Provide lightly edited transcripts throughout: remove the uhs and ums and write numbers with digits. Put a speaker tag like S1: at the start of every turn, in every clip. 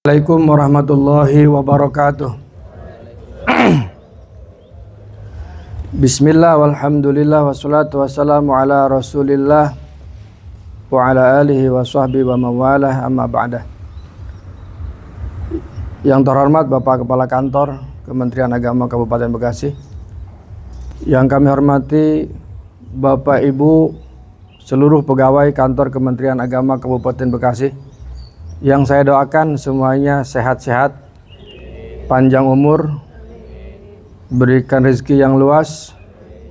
S1: Assalamualaikum warahmatullahi wabarakatuh. Bismillah walhamdulillah wassalatu wassalamu ala rasulillah wa ala alihi wa sahbihi wa mawalah amma ba'dah. Yang terhormat Bapak Kepala Kantor Kementerian Agama Kabupaten Bekasi, yang kami hormati Bapak Ibu seluruh pegawai Kantor Kementerian Agama Kabupaten Bekasi, yang saya doakan semuanya sehat-sehat, panjang umur, berikan rezeki yang luas,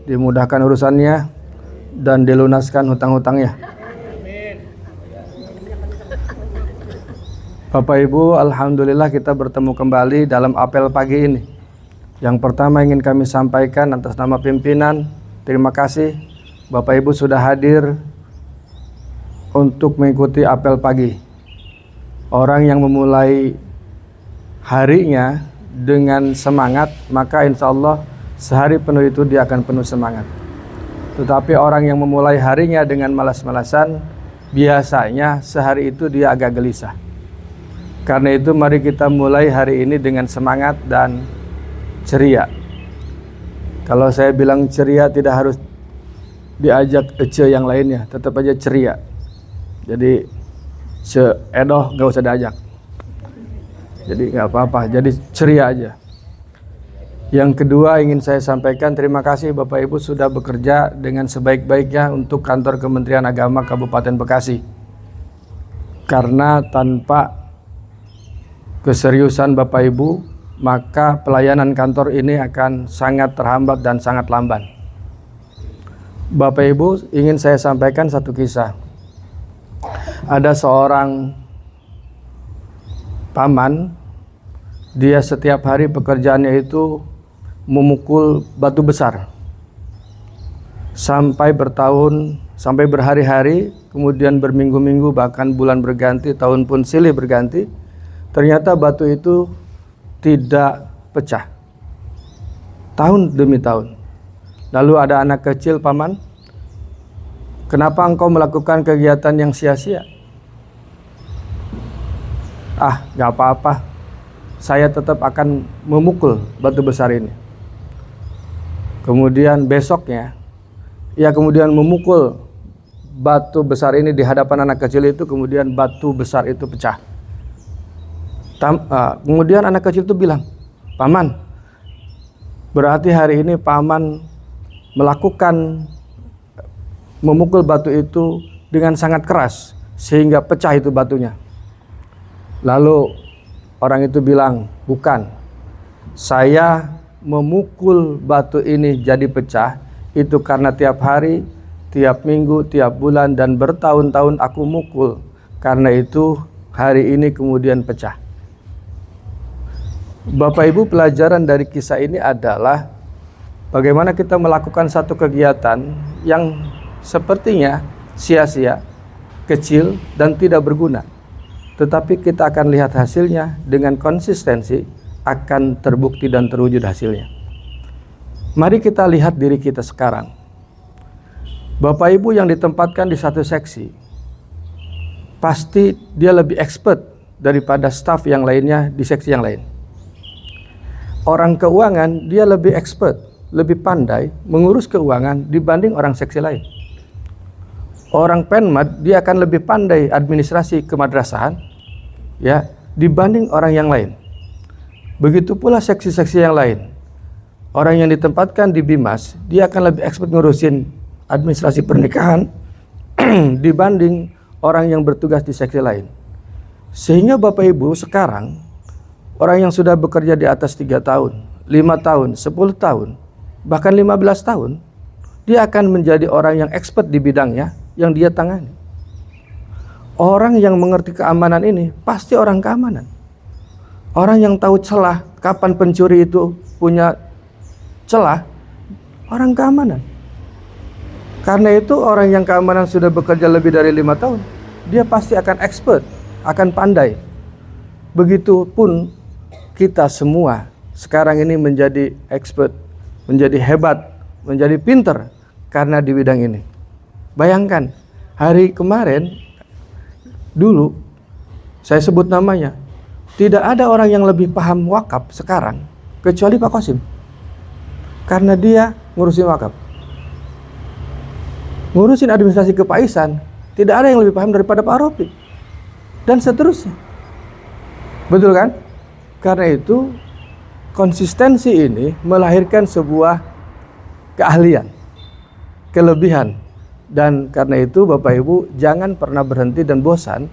S1: dimudahkan urusannya, dan dilunaskan hutang-hutangnya. Bapak Ibu, alhamdulillah kita bertemu kembali dalam apel pagi ini. Yang pertama ingin kami sampaikan atas nama pimpinan, terima kasih Bapak Ibu sudah hadir untuk mengikuti apel pagi. Orang yang memulai harinya dengan semangat, maka insya Allah sehari penuh itu dia akan penuh semangat. Tetapi orang yang memulai harinya dengan malas-malasan, biasanya sehari itu dia agak gelisah. Karena itu mari kita mulai hari ini dengan semangat dan ceria. Kalau saya bilang ceria tidak harus diajak ece yang lainnya, tetap aja ceria. Jadi edoh gak usah diajak, jadi gak apa-apa, jadi ceria aja. Yang kedua ingin saya sampaikan terima kasih Bapak Ibu sudah bekerja dengan sebaik-baiknya untuk Kantor Kementerian Agama Kabupaten Bekasi. Karena tanpa keseriusan Bapak Ibu, maka pelayanan kantor ini akan sangat terhambat dan sangat lamban. Bapak Ibu, ingin saya sampaikan satu kisah. Ada seorang paman, dia setiap hari pekerjaannya itu memukul batu besar sampai bertahun, sampai berhari-hari, kemudian berminggu-minggu, bahkan bulan berganti, tahun pun silih berganti. Ternyata batu itu tidak pecah, tahun demi tahun. Lalu ada anak kecil, paman, kenapa engkau melakukan kegiatan yang sia-sia? Gak apa-apa, saya tetap akan memukul batu besar ini. Kemudian besoknya, ia kemudian memukul batu besar ini di hadapan anak kecil itu, kemudian batu besar itu pecah. Kemudian anak kecil itu bilang, paman, berarti hari ini paman memukul batu itu dengan sangat keras sehingga pecah itu batunya. Lalu orang itu bilang, bukan, saya memukul batu ini jadi pecah itu karena tiap hari, tiap minggu, tiap bulan, dan bertahun-tahun aku mukul. Karena itu hari ini kemudian pecah. Bapak Ibu, pelajaran dari kisah ini adalah bagaimana kita melakukan satu kegiatan yang sepertinya sia-sia, kecil, dan tidak berguna. Tetapi kita akan lihat hasilnya dengan konsistensi, akan terbukti dan terwujud hasilnya. Mari kita lihat diri kita sekarang. Bapak Ibu yang ditempatkan di satu seksi, pasti dia lebih expert daripada staf yang lainnya di seksi yang lain. Orang keuangan, dia lebih expert, lebih pandai mengurus keuangan dibanding orang seksi lain. Orang penmat, dia akan lebih pandai administrasi kemadrasahan ya dibanding orang yang lain. Begitu pula seksi-seksi yang lain. Orang yang ditempatkan di Bimas, dia akan lebih expert ngurusin administrasi pernikahan dibanding orang yang bertugas di seksi lain. Sehingga Bapak Ibu sekarang, orang yang sudah bekerja di atas 3 tahun, 5 tahun, 10 tahun, bahkan 15 tahun, dia akan menjadi orang yang expert di bidangnya yang dia tangani. Orang yang mengerti keamanan ini pasti orang keamanan. Orang yang tahu celah, kapan pencuri itu punya celah, orang keamanan. Karena itu orang yang keamanan sudah bekerja lebih dari 5 tahun, dia pasti akan expert, akan pandai. Begitupun kita semua sekarang ini menjadi expert, menjadi hebat, menjadi pinter karena di bidang ini. Bayangkan, hari kemarin dulu saya sebut namanya, Tidak ada orang yang lebih paham wakaf sekarang kecuali Pak Qasim. Karena dia ngurusin wakaf. Ngurusin administrasi kepaisan, tidak ada yang lebih paham daripada Pak Rofiq. Dan seterusnya. Betul kan? Karena itu konsistensi ini melahirkan sebuah keahlian, kelebihan. Dan karena itu Bapak Ibu jangan pernah berhenti dan bosan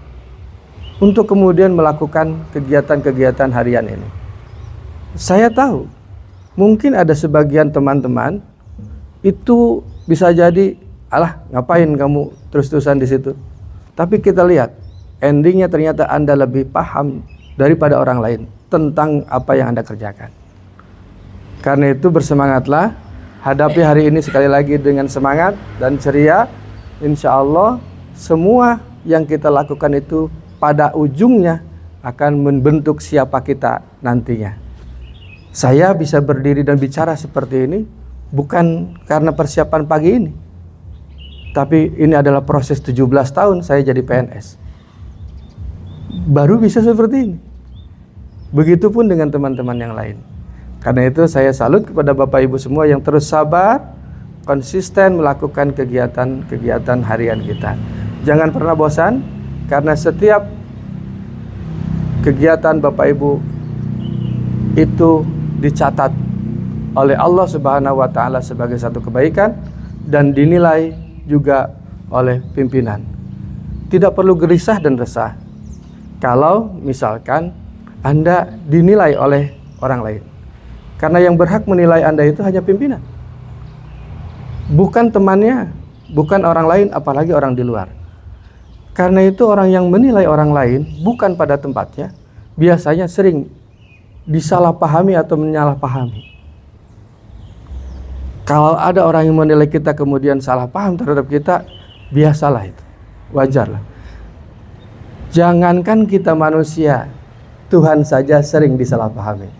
S1: untuk kemudian melakukan kegiatan-kegiatan harian ini. Saya tahu mungkin ada sebagian teman-teman itu bisa jadi, alah ngapain kamu terus-terusan di situ. Tapi kita lihat endingnya ternyata Anda lebih paham daripada orang lain tentang apa yang Anda kerjakan. Karena itu bersemangatlah, hadapi hari ini sekali lagi dengan semangat dan ceria. Insya Allah semua yang kita lakukan itu pada ujungnya akan membentuk siapa kita nantinya. Saya bisa berdiri dan bicara seperti ini bukan karena persiapan pagi ini, tapi ini adalah proses 17 tahun saya jadi PNS. Baru bisa seperti ini. Begitupun dengan teman-teman yang lain. Karena itu saya salut kepada Bapak Ibu semua yang terus sabar, konsisten melakukan kegiatan-kegiatan harian kita. Jangan pernah bosan, karena setiap kegiatan Bapak Ibu itu dicatat oleh Allah Subhanahu wa taala sebagai satu kebaikan dan dinilai juga oleh pimpinan. Tidak perlu gelisah dan resah kalau misalkan Anda dinilai oleh orang lain. Karena yang berhak menilai Anda itu hanya pimpinan. Bukan temannya, bukan orang lain, apalagi orang di luar. Karena itu orang yang menilai orang lain bukan pada tempatnya, biasanya sering disalahpahami atau menyalahpahami. Kalau ada orang yang menilai kita kemudian salah paham terhadap kita, biasalah itu, wajarlah. Jangankan kita manusia, Tuhan saja sering disalahpahami.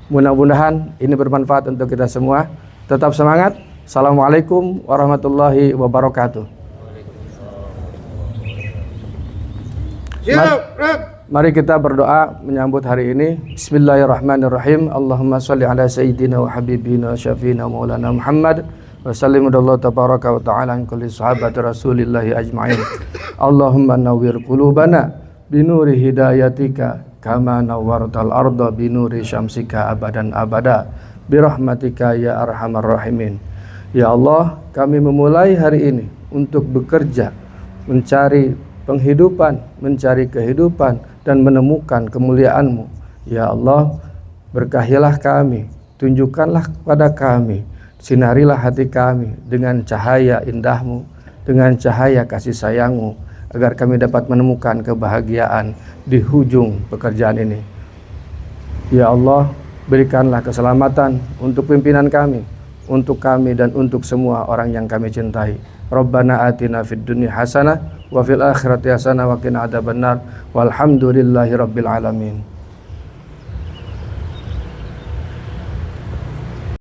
S1: Mudah-mudahan ini bermanfaat untuk kita semua. Tetap semangat. Assalamualaikum warahmatullahi wabarakatuh. Mari kita berdoa menyambut hari ini. Bismillahirrahmanirrahim. Allahumma sholli ala sayyidina wa habibina syafiina maulana Muhammad wa sallim dallahu tabaraka wa ta'ala an kulli sahabati rasulillahi ajma'in. Allahumma nawwir qulubana binuri hidayatika kama nawwartal arda binuri syamsika abadan abada birahmatika ya arhamar rahimin. Ya Allah, kami memulai hari ini untuk bekerja, mencari penghidupan, mencari kehidupan, dan menemukan kemuliaan-Mu. Ya Allah, berkahilah kami, tunjukkanlah kepada kami, sinarilah hati kami dengan cahaya indah-Mu, dengan cahaya kasih sayang-Mu, agar kami dapat menemukan kebahagiaan di hujung pekerjaan ini. Ya Allah, berikanlah keselamatan untuk pimpinan kami, untuk kami dan untuk semua orang yang kami cintai. Rabbana atina fid dunya hasanah wa fil akhirati hasanah wa qina adzabannar walhamdulillahi rabbil alamin.